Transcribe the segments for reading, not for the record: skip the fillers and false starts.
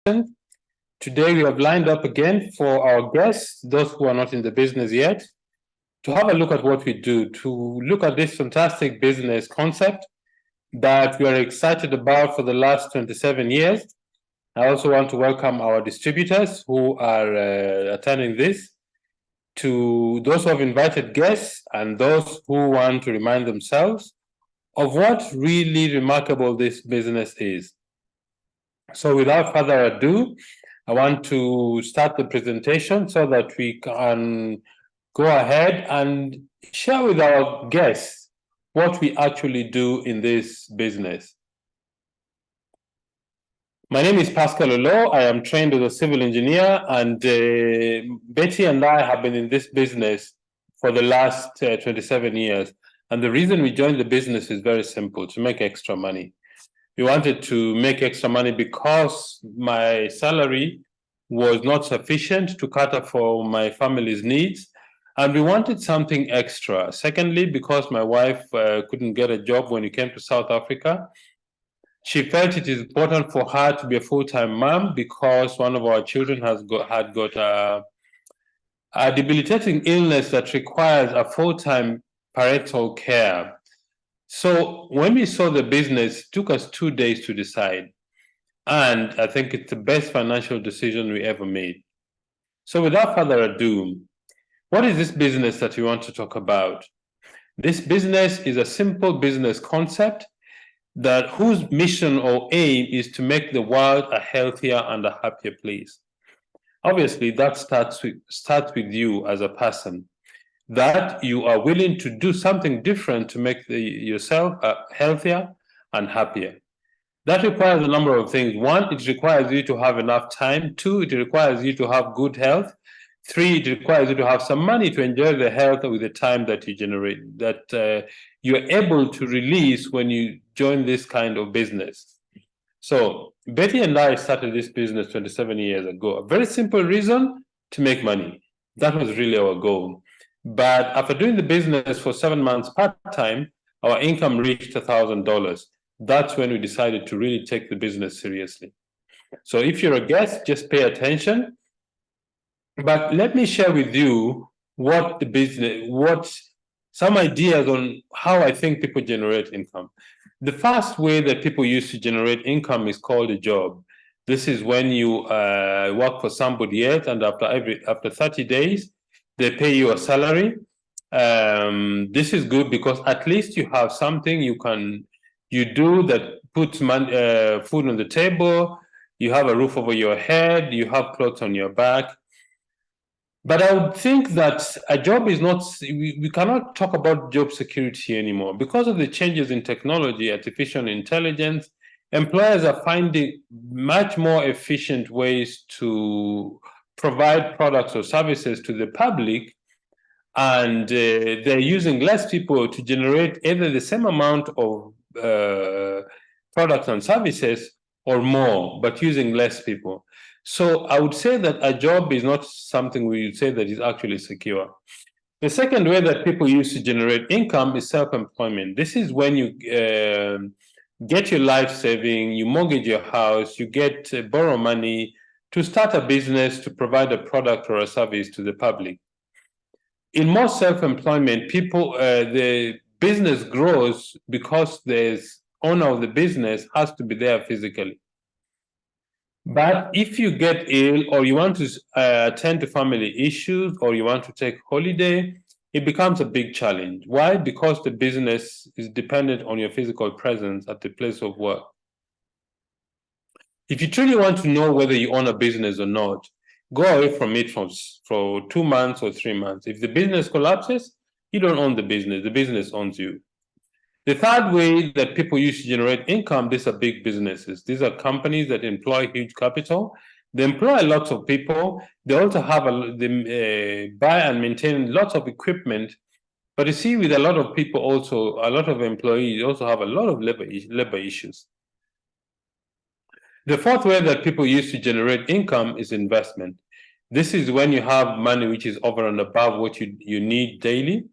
Today we have lined up again for our guests, those who are not in the business yet, to have a look at what we do, to look at this fantastic business concept that we are excited about for the last 27 years. I also want to welcome our distributors who are attending this, to those who have invited guests and those who want to remind themselves of what really remarkable this business is. So without further ado, I want to start the presentation so that we can go ahead and share with our guests what we actually do in this business. My name is Pascal Oloo. I am trained as a civil engineer, and Betty and I have been in this business for the last 27 years. And the reason we joined the business is very simple: to make extra money. We wanted to make extra money because my salary was not sufficient to cater for my family's needs, and we wanted something extra. Secondly, because my wife couldn't get a job when we came to South Africa, she felt it is important for her to be a full-time mom because one of our children had got a debilitating illness that requires a full-time parental care. So when we saw the business, it took us 2 days to decide. And I think it's the best financial decision we ever made. So without further ado, what is this business that we want to talk about? This business is a simple business concept whose mission or aim is to make the world a healthier and a happier place. Obviously, that starts with you as a person, that you are willing to do something different to make yourself healthier and happier. That requires a number of things. One, it requires you to have enough time. Two, it requires you to have good health. Three, it requires you to have some money to enjoy the health with the time that you generate, that you're able to release when you join this kind of business. So Betty and I started this business 27 years ago. A very simple reason: to make money. That was really our goal. But after doing the business for 7 months part-time, our income reached $1,000. That's when we decided to really take the business seriously. So if you're a guest, just pay attention. But let me share with you some ideas on how I think people generate income. The first way that people use to generate income is called a job. This is when you work for somebody else, and after 30 days, they pay you a salary. This is good because at least you have something you do that puts food on the table. You have a roof over your head. You have clothes on your back. But I would think that a job is not, we cannot talk about job security anymore. Because of the changes in technology, artificial intelligence, employers are finding much more efficient ways to provide products or services to the public, and they're using less people to generate either the same amount of products and services or more, but using less people. So I would say that a job is not something we would say that is actually secure. The second way that people use to generate income is self-employment. This is when you get your life saving, you mortgage your house, you borrow money to start a business to provide a product or a service to the public. In most self-employment, the business grows because the owner of the business has to be there physically. But if you get ill, or you want to attend to family issues, or you want to take holiday, it becomes a big challenge. Why? Because the business is dependent on your physical presence at the place of work. If you truly want to know whether you own a business or not, go away from it for 2 months or 3 months. If the business collapses, you don't own the business owns you. The third way that people use to generate income, these are big businesses. These are companies that employ huge capital. They employ lots of people. They also have they buy and maintain lots of equipment. But you see, with a lot of people also, a lot of employees also have a lot of labor issues. The fourth way that people use to generate income is investment. This is when you have money which is over and above what you need daily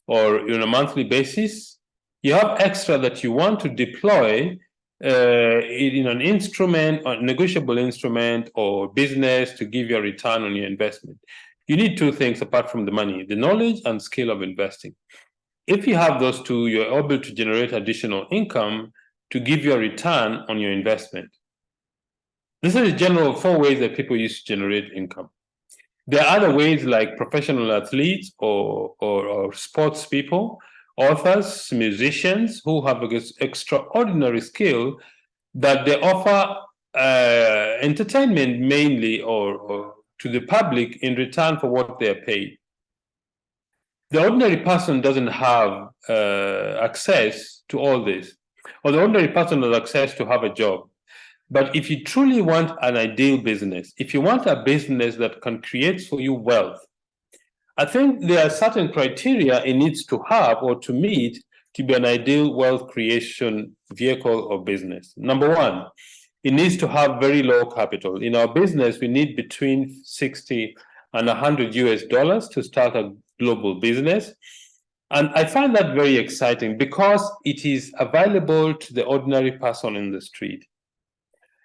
or on a monthly basis. You have extra that you want to deploy in an instrument, a negotiable instrument or business to give you a return on your investment, you need two things apart from the money: the knowledge and skill of investing. If you have those two, you're able to generate additional income to give you a return on your investment. This is the general 4 ways that people use to generate income. There are other ways like professional athletes or sports people, authors, musicians who have extraordinary skill that they offer entertainment mainly or to the public in return for what they're paid. The ordinary person doesn't have access to all this, or the ordinary person has access to have a job. But if you truly want an ideal business, if you want a business that can create for you wealth, I think there are certain criteria it needs to have or to meet to be an ideal wealth creation vehicle or business. Number one, it needs to have very low capital. In our business, we need between 60 and 100 US dollars to start a global business. And I find that very exciting because it is available to the ordinary person in the street.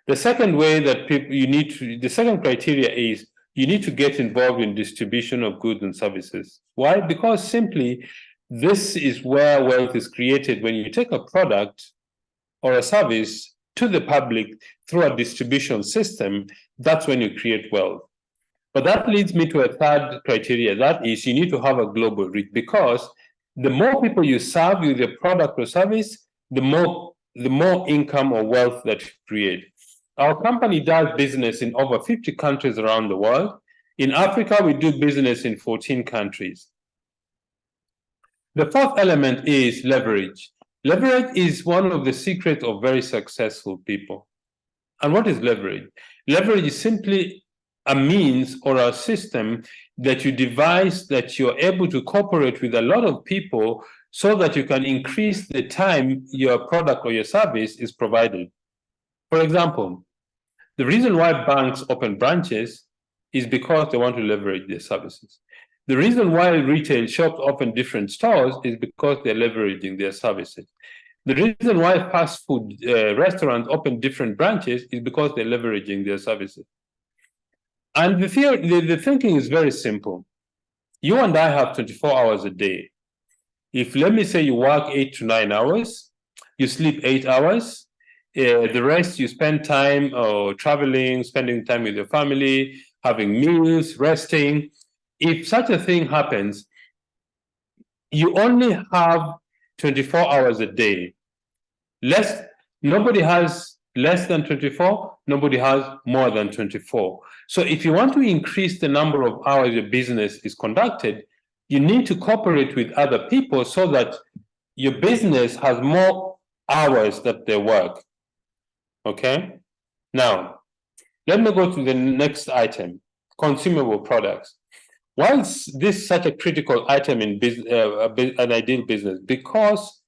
The second way that the second criteria is you need to get involved in distribution of goods and services. Why? Because simply this is where wealth is created. When you take a product or a service to the public through a distribution system, that's when you create wealth. But that leads me to a third criteria. That is, you need to have a global reach, because the more people you serve with your product or service, the more income or wealth that you create. Our company does business in over 50 countries around the world. In Africa, we do business in 14 countries. The fourth element is leverage. Leverage is one of the secrets of very successful people. And what is leverage? Leverage is simply a means or a system that you devise that you're able to cooperate with a lot of people so that you can increase the time your product or your service is provided. For example, the reason why banks open branches is because they want to leverage their services. The reason why retail shops open different stores is because they're leveraging their services. The reason why fast food restaurants open different branches is because they're leveraging their services. And the thinking is very simple. You and I have 24 hours a day. If, let me say, you work 8 to 9 hours, you sleep 8 hours, the rest you spend time traveling, spending time with your family, having meals, resting. If such a thing happens, you only have 24 hours a day. Nobody has less than 24, nobody has more than 24. So if you want to increase the number of hours your business is conducted, you need to cooperate with other people so that your business has more hours that they work. Okay? Now, let me go to the next item, consumable products. Why is this such a critical item in an ideal business? Because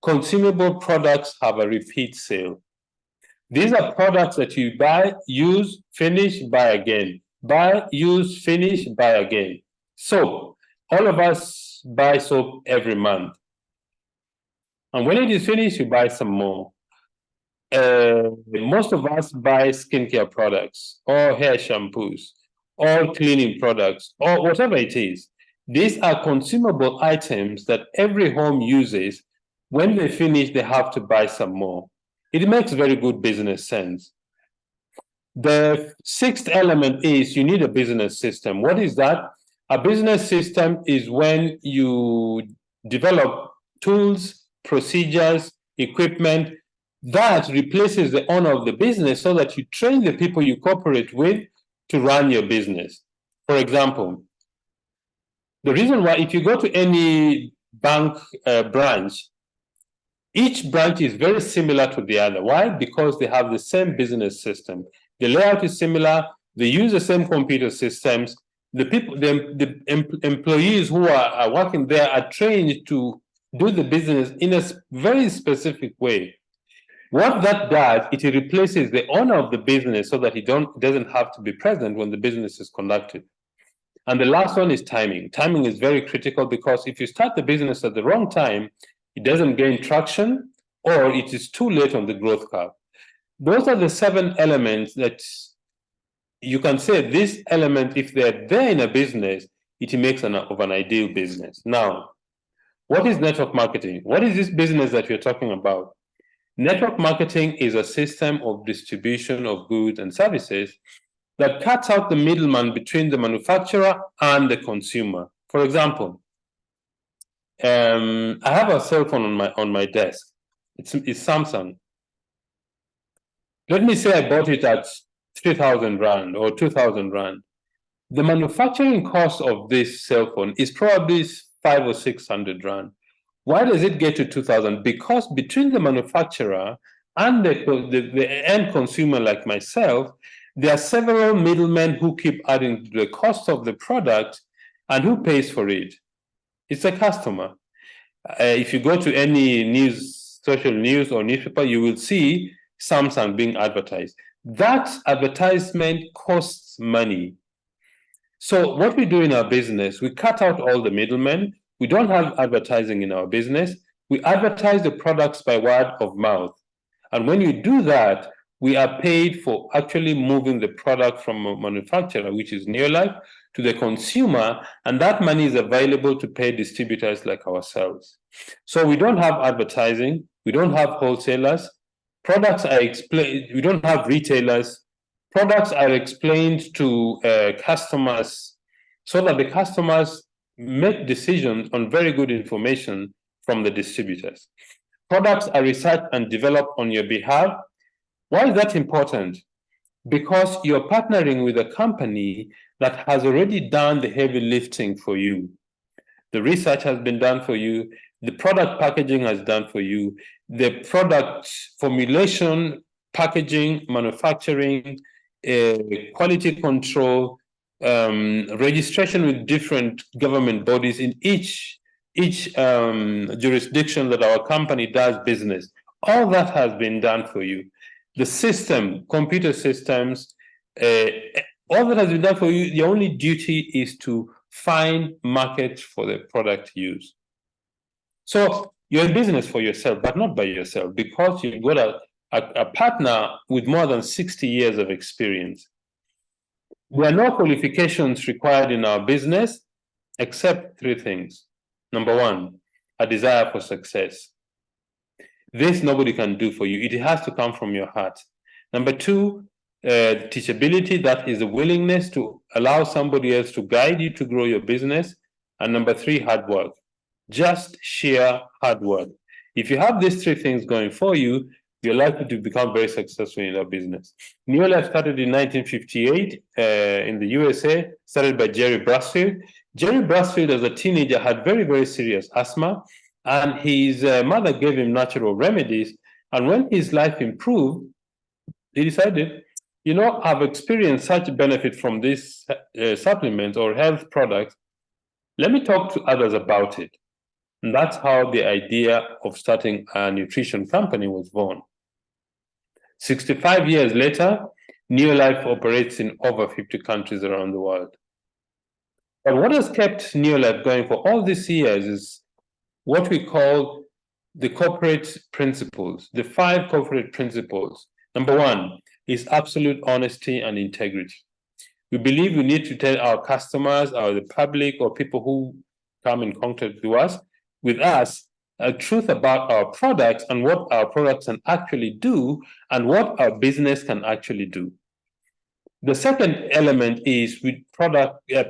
consumable products have a repeat sale. These are products that you buy, use, finish, buy again. Buy, use, finish, buy again. Soap. All of us buy soap every month. And when it is finished, you buy some more. Most of us buy skincare products or hair shampoos or cleaning products or whatever it is. These are consumable items that every home uses. When they finish, they have to buy some more. It makes very good business sense. The sixth element is you need a business system. What is that? A business system is when you develop tools, procedures, equipment that replaces the owner of the business so that you train the people you cooperate with to run your business. For example, the reason why if you go to any bank branch, each branch is very similar to the other. Why? Because they have the same business system. The layout is similar. They use the same computer systems. The employees who are working there are trained to do the business in a very specific way. What that does, it replaces the owner of the business so that he doesn't have to be present when the business is conducted. And the last one is timing. Timing is very critical because if you start the business at the wrong time, it doesn't gain traction or it is too late on the growth curve. Those are the 7 elements that you can say this element, if they're there in a business, it makes of an ideal business. Now, what is network marketing? What is this business that we're talking about? Network marketing is a system of distribution of goods and services that cuts out the middleman between the manufacturer and the consumer. For example, I have a cell phone on my desk. It's Samsung. Let me say I bought it at 3,000 Rand or 2,000 Rand. The manufacturing cost of this cell phone is probably 500 or 600 Rand. Why does it get to 2,000? Because between the manufacturer and the end consumer like myself, there are several middlemen who keep adding to the cost of the product, and who pays for it? It's the customer. If you go to any news, social news or newspaper, you will see Samsung being advertised. That advertisement costs money. So what we do in our business, we cut out all the middlemen. We don't have advertising in our business. We advertise the products by word of mouth. And when you do that, we are paid for actually moving the product from a manufacturer, which is Neolife, to the consumer, and that money is available to pay distributors like ourselves. So we don't have advertising, we don't have wholesalers, products are explained, we don't have retailers, products are explained to customers so that the customers make decisions on very good information from the distributors. Products are researched and developed on your behalf. Why is that important? Because you're partnering with a company that has already done the heavy lifting for you. The research has been done for you, the product packaging has done for you, the product formulation, packaging, manufacturing, quality control, registration with different government bodies in each jurisdiction that our company does business. All that has been done for you. The system, computer systems, all that has been done for you. The only duty is to find markets for the product use. So you're in business for yourself, but not by yourself, because you've got a partner with more than 60 years of experience. There are no qualifications required in our business except 3 things. Number 1, a desire for success. This nobody can do for you. It has to come from your heart. Number 2, teachability, that is the willingness to allow somebody else to guide you to grow your business. And number 3, hard work. Just sheer hard work. If you have these 3 things going for you, you're likely to become very successful in your business. Neolife started in 1958 in the USA, started by Jerry Brasfield. Jerry Brasfield, as a teenager, had very, very serious asthma, and his mother gave him natural remedies. And when his life improved, he decided, I've experienced such benefit from this supplement or health product. Let me talk to others about it. And that's how the idea of starting a nutrition company was born. 65 years later, Neolife operates in over 50 countries around the world. But what has kept Neolife going for all these years is what we call the corporate principles, the 5 corporate principles. Number 1 is absolute honesty and integrity. We believe we need to tell our customers or the public or people who come in contact with us, truth about our products and what our products can actually do and what our business can actually do. The second element is with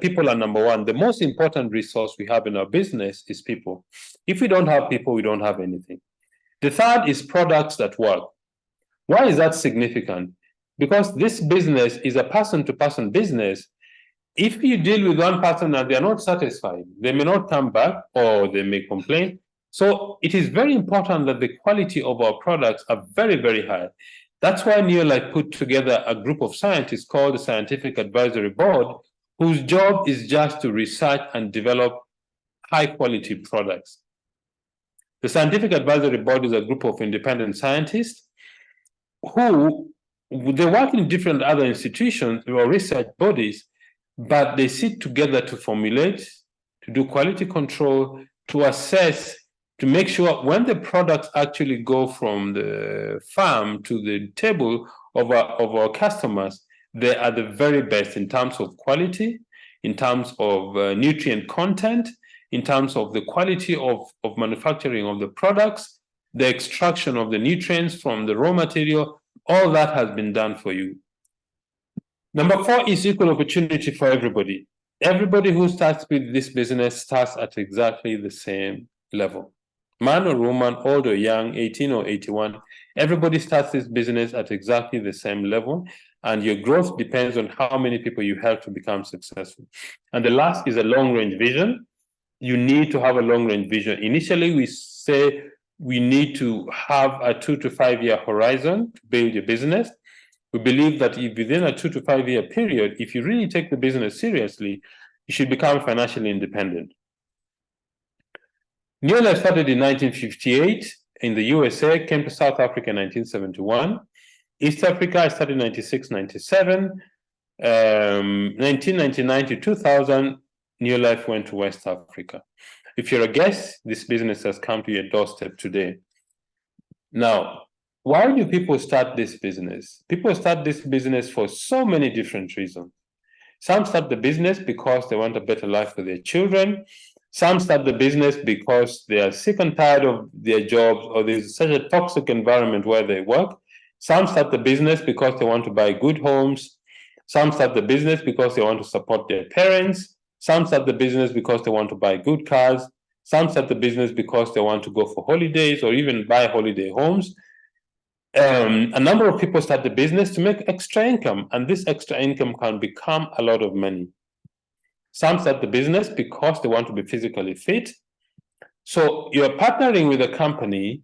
people are number 1. The most important resource we have in our business is people. If we don't have people, we don't have anything. The third is products that work. Why is that significant? Because this business is a person-to-person business. If you deal with one person and they are not satisfied, they may not come back or they may complain. So it is very important that the quality of our products are very, very high. That's why Neolife put together a group of scientists called the Scientific Advisory Board, whose job is just to research and develop high-quality products. The Scientific Advisory Board is a group of independent scientists who they work in different other institutions or research bodies, but they sit together to formulate, to do quality control, to assess to make sure when the products actually go from the farm to the table of our customers, they are the very best in terms of quality, in terms of nutrient content, in terms of the quality of manufacturing of the products, the extraction of the nutrients from the raw material. All that has been done for you. Number 4 is equal opportunity for everybody. Everybody who starts with this business starts at exactly the same level. Man or woman, old or young, 18 or 81, everybody starts this business at exactly the same level, and your growth depends on how many people you help to become successful. And the last is a long-range vision. You need to have a long-range vision. Initially, we say we need to have a 2 to 5 year horizon to build your business. We believe that if within a 2 to 5 year period, if you really take the business seriously, you should become financially independent. Neolife started in 1958 in the USA, came to South Africa in 1971. East Africa, I started in 96, 97. 1999 to 2000, Neolife went to West Africa. If you're a guest, this business has come to your doorstep today. Now, why do people start this business? People start this business for so many different reasons. Some start the business because they want a better life for their children. Some start the business because they are sick and tired of their jobs, or there's such a toxic environment where they work. Some start the business because they want to buy good homes. Some start the business because they want to support their parents. Some start the business because they want to buy good cars. Some start the business because they want to go for holidays or even buy holiday homes. A number of people start the business to make extra income, and this extra income can become a lot of money. Some start the business because they want to be physically fit. So you're partnering with a company,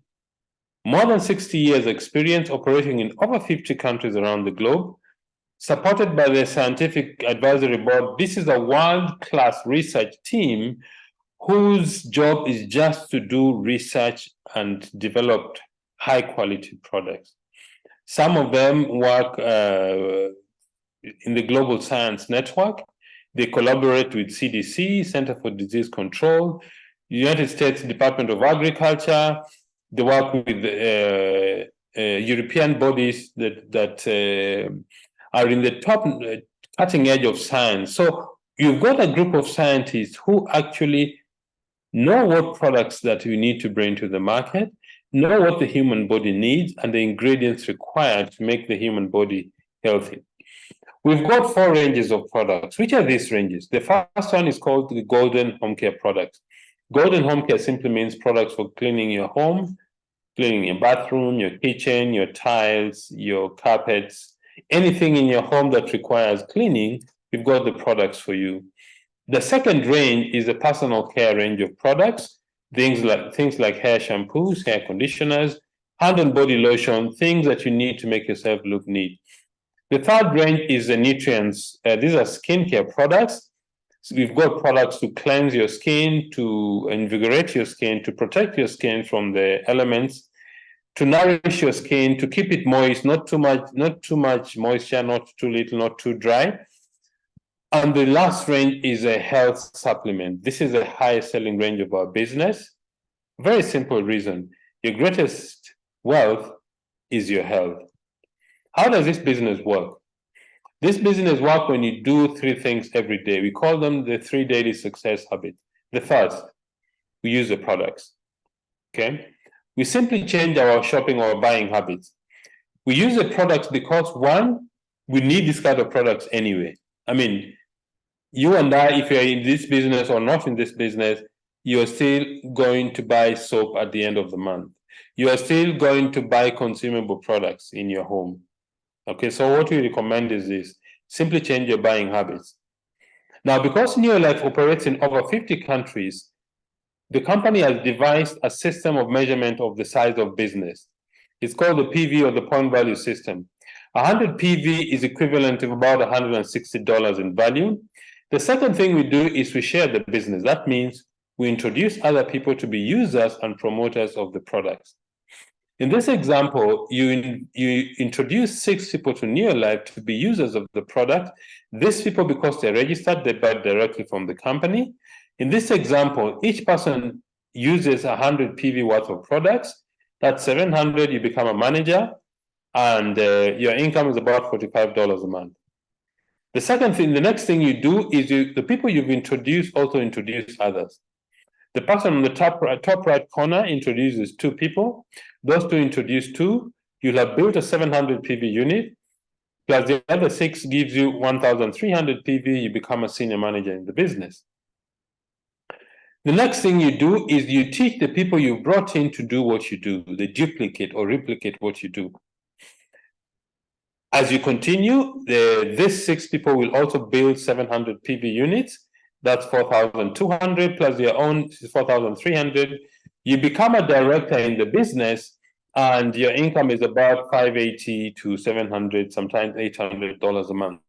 more than 60 years experience operating in over 50 countries around the globe, supported by the scientific advisory board. This is a world-class research team whose job is just to do research and develop high-quality products. Some of them work in the Global Science Network. They collaborate with CDC, Center for Disease Control, United States Department of Agriculture. They work with European bodies that are in the top cutting edge of science. So you've got a group of scientists who actually know what products that you need to bring to the market, know what the human body needs, and the ingredients required to make the human body healthy. We've got 4 ranges of products. Which are these ranges? The first one is called the Golden Home Care products. Golden Home Care simply means products for cleaning your home, cleaning your bathroom, your kitchen, your tiles, your carpets, anything in your home that requires cleaning, we've got the products for you. The second range is the personal care range of products, things like hair shampoos, hair conditioners, hand and body lotion, things that you need to make yourself look neat. The third range is the nutrients. These are skincare products. So we've got products to cleanse your skin, to invigorate your skin, to protect your skin from the elements, to nourish your skin, to keep it moist, not too much moisture, not too little, not too dry. And the last range is a health supplement. This is the highest selling range of our business. Very simple reason. Your greatest wealth is your health. How does this business work? This business works when you do 3 things every day. We call them the 3 daily success habits. The first, we use the products. Okay? We simply change our shopping or buying habits. We use the products because, one, we need this kind of products anyway. I mean, you and I, if you're in this business or not in this business, you're still going to buy soap at the end of the month. You are still going to buy consumable products in your home. Okay, so what we recommend is this: simply change your buying habits. Now, because Neolife operates in over 50 countries, the company has devised a system of measurement of the size of business. It's called the PV, or the point value system. 100 PV is equivalent to about $160 in value. The second thing we do is we share the business. That means we introduce other people to be users and promoters of the products. In this example, you introduce 6 people to Neolife to be users of the product. These people, because they're registered, they buy directly from the company. In this example, each person uses 100 PV worth of products, that's 700, you become a manager, and your income is about $45 a month. The next thing you do is the people you've introduced also introduce others. The person on the top right corner introduces 2 people. Those 2 introduce 2. You'll have built a 700 PV unit, plus the other 6 gives you 1,300 PV. You become a senior manager in the business. The next thing you do is you teach the people you brought in to do what you do. They duplicate or replicate what you do. As you continue, these 6 people will also build 700 PV units. That's 4,200 plus your own 4,300. You become a director in the business, and your income is about $580 to $700, sometimes $800 a month.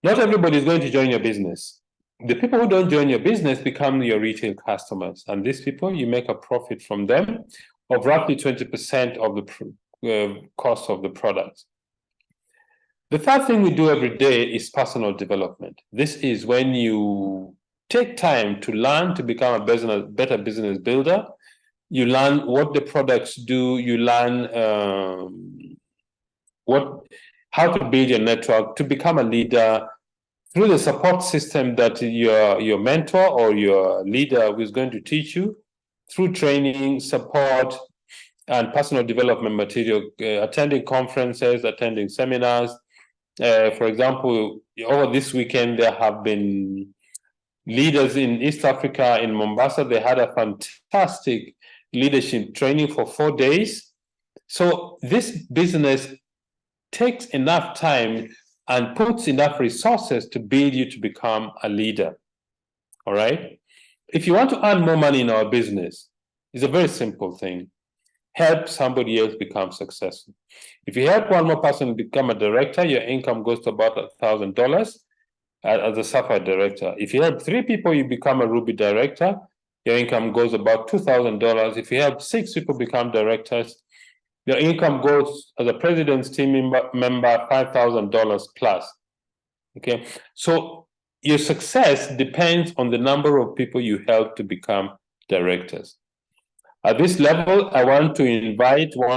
Not everybody is going to join your business. The people who don't join your business become your retail customers, and these people, you make a profit from them of roughly 20% of the cost of the product. The third thing we do every day is personal development. This is when you take time to learn to become a better business builder. You learn what the products do. You learn how to build your network, to become a leader through the support system that your mentor or your leader is going to teach you, through training, support, and personal development material, attending conferences, attending seminars. For example, over this weekend, there have been leaders in East Africa, in Mombasa. They had a fantastic leadership training for 4 days. So this business takes enough time and puts enough resources to build you to become a leader. All right? If you want to earn more money in our business, it's a very simple thing. Help somebody else become successful. If you help one more person become a director, your income goes to about $1,000 as a Sapphire director. If you help 3 people, you become a Ruby director, your income goes about $2,000. If you help 6 people become directors, your income goes as a president's team member $5,000 plus. Okay, so your success depends on the number of people you help to become directors. At this level, I want to invite one